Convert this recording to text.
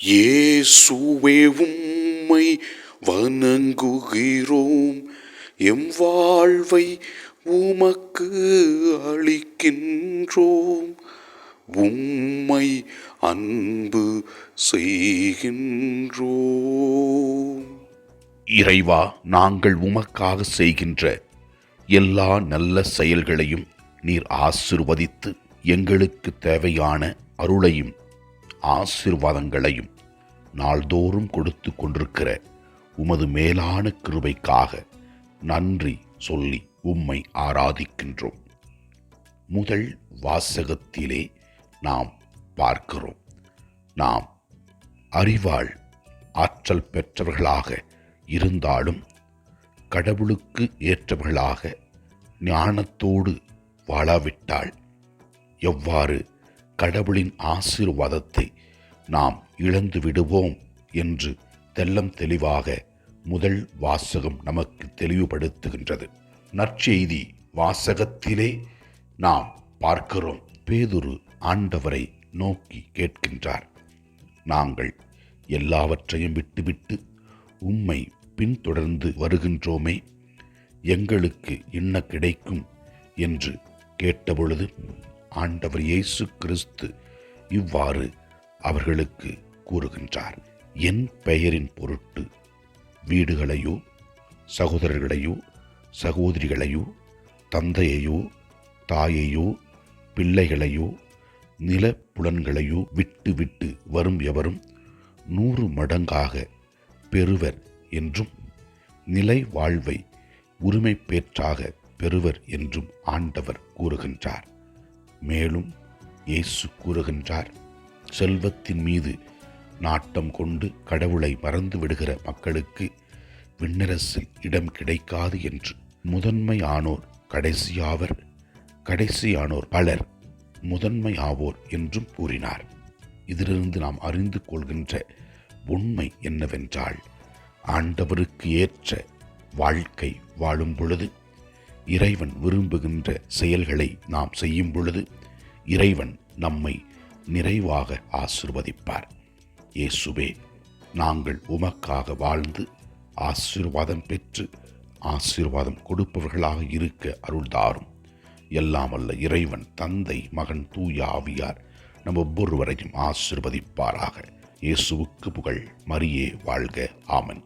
இயேசுவே உம்மை வணங்குகிறோம், எம் வாழ்வை உமக்கு அளிக்கின்றோம், உம்மை அன்பு செய்கின்றோம். இறைவா, நாங்கள் உமக்காக செய்கின்ற எல்லா நல்ல செயல்களையும் நீர் ஆசீர்வதித்து எங்களுக்கு தேவையான அருளையும் ஆசீர்வாதங்களையும் நாள்தோறும் கொடுத்து கொண்டிருக்கிற உமது மேலான கிருபைக்காக நன்றி சொல்லி உம்மை ஆராதிக்கின்றோம். முதல் வாசகத்திலே நாம் பார்க்கிறோம், நாம் அறிவால் ஆற்றல் பெற்றவர்களாக இருந்தாலும் கடவுளுக்கு ஏற்றவர்களாக ஞானத்தோடு வாழாவிட்டால் எவ்வாறு கடவுளின் ஆசீர்வாதத்தை நாம் இழந்து விடுவோம் என்று தெல்லம் தெளிவாக முதல் வாசகம் நமக்கு தெளிவுபடுத்துகின்றது. நற்செய்தி வாசகத்திலே நாம் பார்க்கிறோம், பேதுரு ஆண்டவரை நோக்கி கேட்கின்றார், நாங்கள் எல்லாவற்றையும் விட்டுவிட்டு உம்மை பின்தொடர்ந்து வருகின்றோமே, எங்களுக்கு என்ன கிடைக்கும் என்று கேட்டபொழுது ஆண்டவர் இயேசு கிறிஸ்து இவ்வாறு அவர்களுக்கு கூறுகின்றார், என் பெயரின் பொருட்டு வீடுகளையோ சகோதரர்களையோ சகோதரிகளையோ தந்தையையோ தாயையோ பிள்ளைகளையோ நிலப்புலன்களையோ விட்டு விட்டு வரும் எவரும் 100 மடங்காக பெறுவர் என்றும் நிலை வாழ்வை உரிமை பேற்றாக பெறுவர் என்றும் ஆண்டவர் கூறுகின்றார். மேலும் இயேசு கூறுகின்றார், செல்வத்தின் மீது நாட்டம் கொண்டு கடவுளை மறந்து விடுகிற மக்களுக்கு விண்ணரசில் இடம் கிடைக்காது என்று. முதன்மையானோர் கடைசியாவர், கடைசியானோர் பலர் முதன்மை ஆவோர் என்றும் கூறினார். இதிலிருந்து நாம் அறிந்து கொள்கின்ற உண்மை என்னவென்றால், ஆண்டவருக்கு ஏற்ற வாழ்க்கை வாழும் பொழுது, இறைவன் விரும்புகின்ற செயல்களை நாம் செய்யும் பொழுது இறைவன் நம்மை நிறைவாக ஆசீர்வதிப்பார். இயேசுவே, நாங்கள் உமக்காக வாழ்ந்து ஆசீர்வாதம் பெற்று ஆசீர்வாதம் கொடுப்பவர்களாக இருக்க அருள்தாரும். எல்லாம் வல்ல இறைவன் தந்தை, மகன், தூய ஆவியார் நம் ஒவ்வொருவரையும் ஆசீர்வதிப்பாராக. இயேசுவுக்கு புகழ். மரியே வாழ்க. ஆமென்.